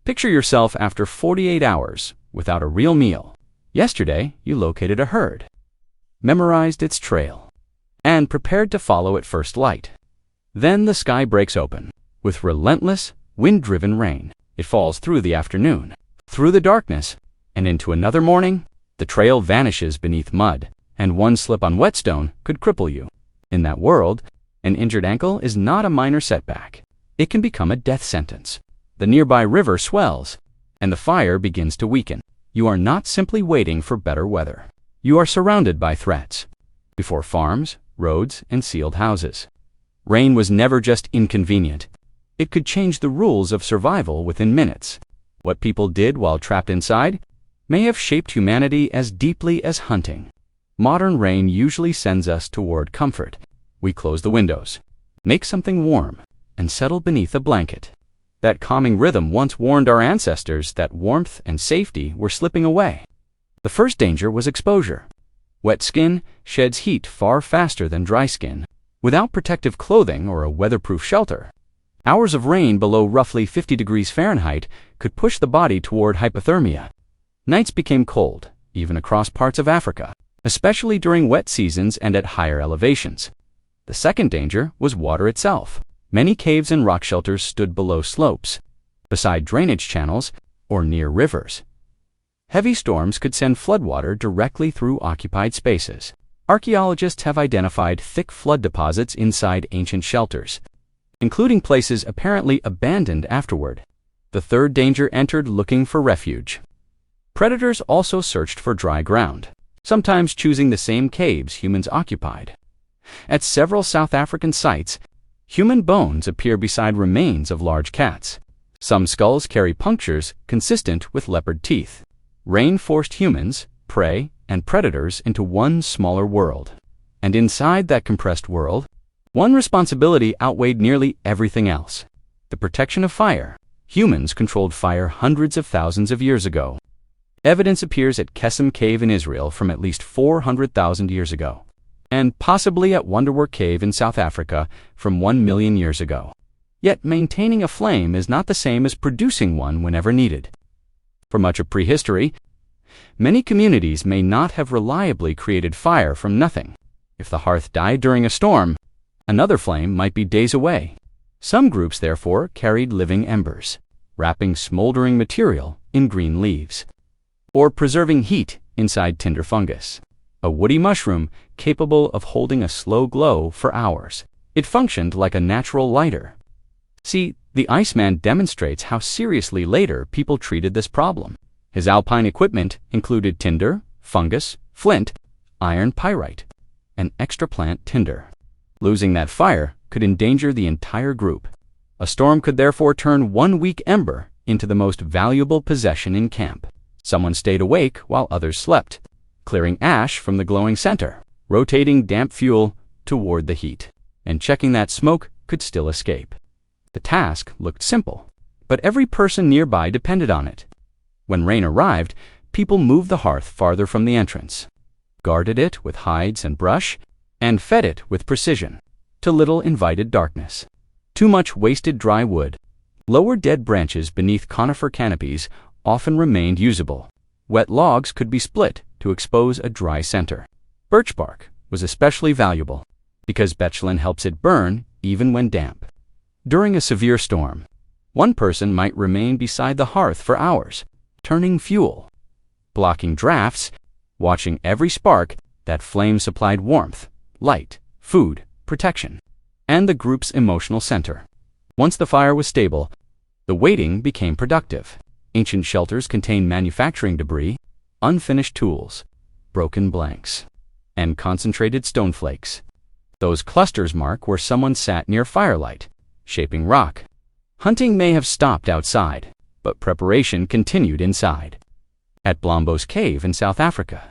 Picture yourself after 48 hours without a real meal. Yesterday, you located a herd, memorized its trail, and prepared to follow at first light. Then the sky breaks open with relentless, wind-driven rain. It falls through the afternoon, through the darkness, and into another morning. The trail vanishes beneath mud, and one slip on whetstone could cripple you. In that world, an injured ankle is not a minor setback. It can become a death sentence. The nearby river swells, and the fire begins to weaken. You are not simply waiting for better weather. You are surrounded by threats. Before farms, roads, and sealed houses. Rain was never just inconvenient. It could change the rules of survival within minutes. What people did while trapped inside may have shaped humanity as deeply as hunting. Modern rain usually sends us toward comfort. We close the windows, make something warm, and settle beneath a blanket. That calming rhythm once warned our ancestors that warmth and safety were slipping away. The first danger was exposure. Wet skin sheds heat far faster than dry skin. Without protective clothing or a weatherproof shelter, hours of rain below roughly 50 degrees Fahrenheit could push the body toward hypothermia. Nights became cold, even across parts of Africa, especially during wet seasons and at higher elevations. The second danger was water itself. Many caves and rock shelters stood below slopes, beside drainage channels, or near rivers. Heavy storms could send floodwater directly through occupied spaces. Archaeologists have identified thick flood deposits inside ancient shelters, including places apparently abandoned afterward. The third danger entered looking for refuge. Predators also searched for dry ground, sometimes choosing the same caves humans occupied. At several South African sites, human bones appear beside remains of large cats. Some skulls carry punctures consistent with leopard teeth. Rain forced humans, prey, and predators into one smaller world. And inside that compressed world, one responsibility outweighed nearly everything else: the protection of fire. Humans controlled fire hundreds of thousands of years ago. Evidence appears at Kesem Cave in Israel from at least 400,000 years ago, and possibly at Wonderwork Cave in South Africa from 1 million years ago. Yet maintaining a flame is not the same as producing one whenever needed. For much of prehistory, many communities may not have reliably created fire from nothing. If the hearth died during a storm, another flame might be days away. Some groups, therefore, carried living embers, wrapping smoldering material in green leaves, or preserving heat inside tinder fungus, a woody mushroom capable of holding a slow glow for hours. It functioned like a natural lighter. See, the Iceman demonstrates how seriously later people treated this problem. His alpine equipment included tinder, fungus, flint, iron pyrite, and extra plant tinder. Losing that fire could endanger the entire group. A storm could therefore turn one weak ember into the most valuable possession in camp. Someone stayed awake while others slept, clearing ash from the glowing center, rotating damp fuel toward the heat, and checking that smoke could still escape. The task looked simple, but every person nearby depended on it. When rain arrived, people moved the hearth farther from the entrance, guarded it with hides and brush, and fed it with precision, to little invited darkness. Too much wasted dry wood, lower dead branches beneath conifer canopies often remained usable. Wet logs could be split to expose a dry center. Birch bark was especially valuable because betchelin helps it burn even when damp. During a severe storm, one person might remain beside the hearth for hours, turning fuel, blocking drafts, watching every spark. That flame supplied warmth, light, food, protection, and the group's emotional center. Once the fire was stable, the waiting became productive. Ancient shelters contained manufacturing debris, unfinished tools, broken blanks, and concentrated stone flakes. Those clusters mark where someone sat near firelight, shaping rock. Hunting may have stopped outside, but preparation continued inside. At Blombos Cave in South Africa,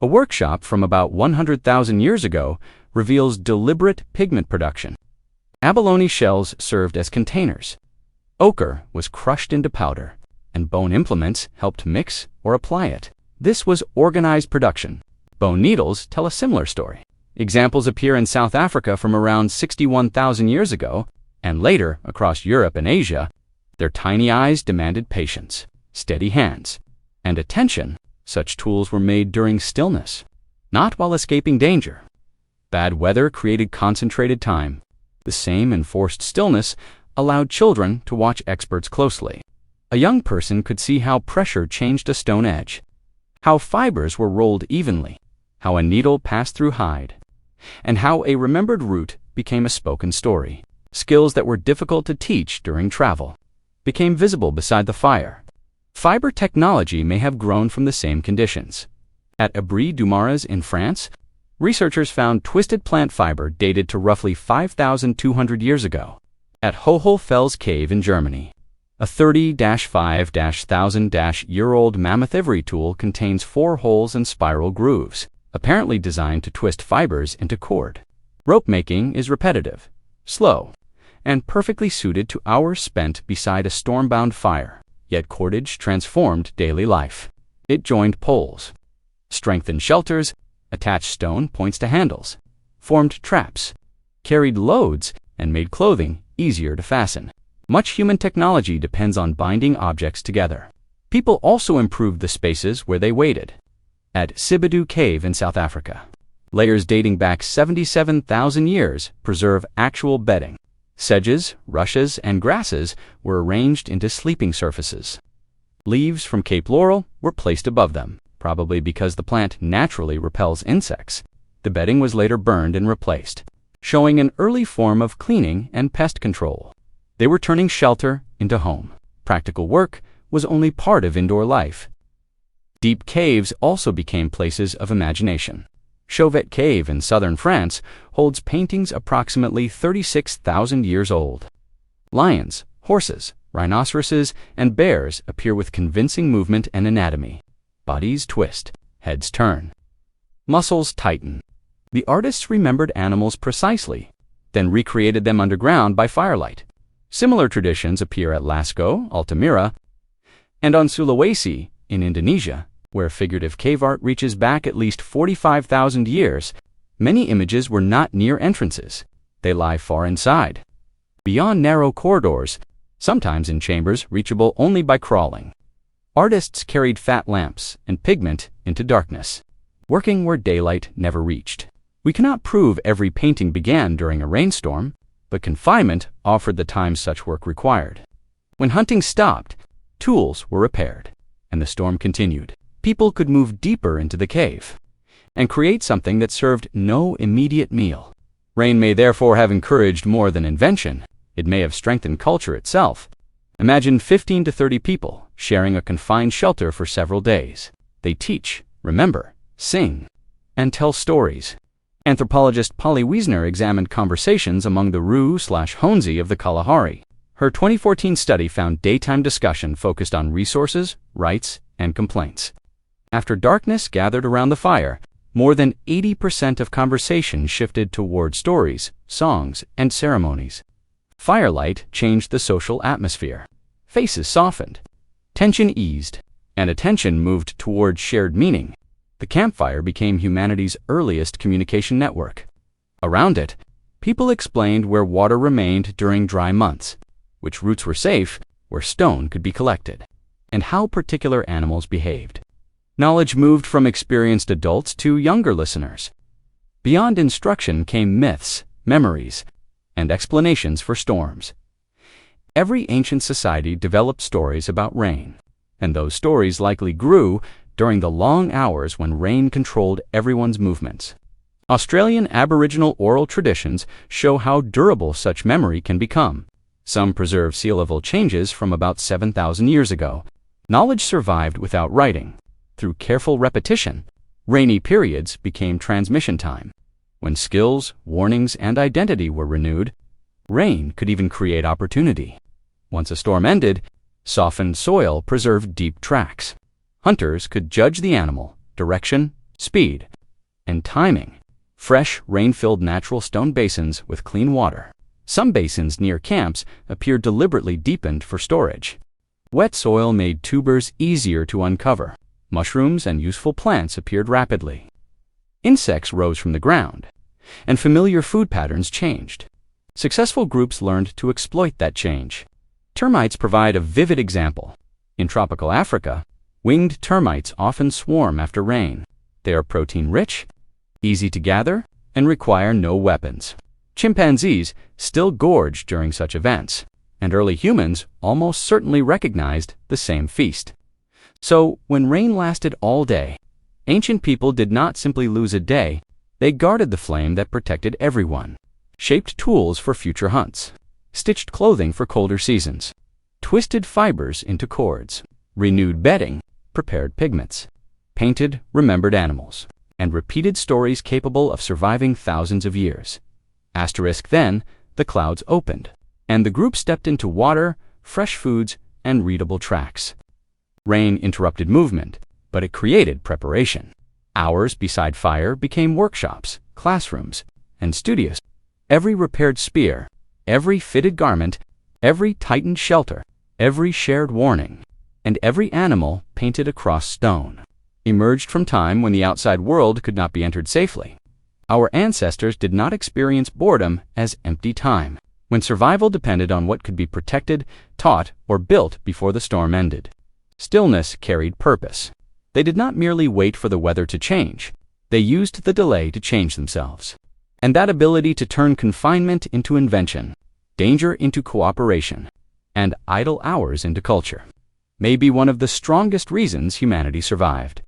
a workshop from about 100,000 years ago reveals deliberate pigment production. Abalone shells served as containers. Ochre was crushed into powder, and bone implements helped mix or apply it. This was organized production. Bone needles tell a similar story. Examples appear in South Africa from around 61,000 years ago, and later across Europe and Asia. Their tiny eyes demanded patience, steady hands, and attention. Such tools were made during stillness, not while escaping danger. Bad weather created concentrated time. The same enforced stillness allowed children to watch experts closely. A young person could see how pressure changed a stone edge, how fibers were rolled evenly, how a needle passed through hide, and how a remembered route became a spoken story. Skills that were difficult to teach during travel became visible beside the fire. Fiber technology may have grown from the same conditions. At Abri-du-Marais in France, researchers found twisted plant fiber dated to roughly 5,200 years ago. At Hohlfels Cave in Germany, a 30-5-1000-year-old mammoth ivory tool contains 4 holes and spiral grooves, apparently designed to twist fibers into cord. Rope making is repetitive, slow, and perfectly suited to hours spent beside a storm-bound fire, yet cordage transformed daily life. It joined poles, strengthened shelters, attached stone points to handles, formed traps, carried loads, and made clothing easier to fasten. Much human technology depends on binding objects together. People also improved the spaces where they waited. At Sibidu Cave in South Africa, layers dating back 77,000 years preserve actual bedding. Sedges, rushes, and grasses were arranged into sleeping surfaces. Leaves from Cape Laurel were placed above them, probably because the plant naturally repels insects. The bedding was later burned and replaced, showing an early form of cleaning and pest control. They were turning shelter into home. Practical work was only part of indoor life. Deep caves also became places of imagination. Chauvet Cave in southern France holds paintings approximately 36,000 years old. Lions, horses, rhinoceroses, and bears appear with convincing movement and anatomy. Bodies twist, heads turn, muscles tighten. The artists remembered animals precisely, then recreated them underground by firelight. Similar traditions appear at Lascaux, Altamira, and on Sulawesi in Indonesia, where figurative cave art reaches back at least 45,000 years. Many images were not near entrances. They lie far inside, beyond narrow corridors, sometimes in chambers reachable only by crawling. Artists carried fat lamps and pigment into darkness, working where daylight never reached. We cannot prove every painting began during a rainstorm, but confinement offered the time such work required. When hunting stopped, tools were repaired, and the storm continued. People could move deeper into the cave and create something that served no immediate meal. Rain may therefore have encouraged more than invention. It may have strengthened culture itself. Imagine 15 to 30 people sharing a confined shelter for several days. They teach, remember, sing, and tell stories. Anthropologist Polly Wiesner examined conversations among the Ru/Honzi of the Kalahari. Her 2014 study found daytime discussion focused on resources, rights, and complaints. After darkness gathered around the fire, more than 80% of conversation shifted toward stories, songs, and ceremonies. Firelight changed the social atmosphere. Faces softened, tension eased, and attention moved toward shared meaning. The campfire became humanity's earliest communication network. Around it, people explained where water remained during dry months, which routes were safe, where stone could be collected, and how particular animals behaved. Knowledge moved from experienced adults to younger listeners. Beyond instruction came myths, memories, and explanations for storms. Every ancient society developed stories about rain, and those stories likely grew during the long hours when rain controlled everyone's movements. Australian Aboriginal oral traditions show how durable such memory can become. Some preserve sea level changes from about 7,000 years ago. Knowledge survived without writing. Through careful repetition, rainy periods became transmission time. When skills, warnings, and identity were renewed, rain could even create opportunity. Once a storm ended, softened soil preserved deep tracks. Hunters could judge the animal, direction, speed, and timing. Fresh, rain-filled natural stone basins with clean water. Some basins near camps appeared deliberately deepened for storage. Wet soil made tubers easier to uncover. Mushrooms and useful plants appeared rapidly. Insects rose from the ground, and familiar food patterns changed. Successful groups learned to exploit that change. Termites provide a vivid example. In tropical Africa, winged termites often swarm after rain. They are protein-rich, easy to gather, and require no weapons. Chimpanzees still gorge during such events, and early humans almost certainly recognized the same feast. So, when rain lasted all day, ancient people did not simply lose a day, they guarded the flame that protected everyone, shaped tools for future hunts, stitched clothing for colder seasons, twisted fibers into cords, renewed bedding, prepared pigments, painted remembered animals, and repeated stories capable of surviving thousands of years. Then, the clouds opened, and the group stepped into water, fresh foods, and readable tracks. Rain interrupted movement, but it created preparation. Hours beside fire became workshops, classrooms, and studios. Every repaired spear, every fitted garment, every tightened shelter, every shared warning, and every animal painted across stone emerged from time when the outside world could not be entered safely. Our ancestors did not experience boredom as empty time, when survival depended on what could be protected, taught, or built before the storm ended. Stillness carried purpose. They did not merely wait for the weather to change. They used the delay to change themselves. And that ability to turn confinement into invention, danger into cooperation, and idle hours into culture may be one of the strongest reasons humanity survived.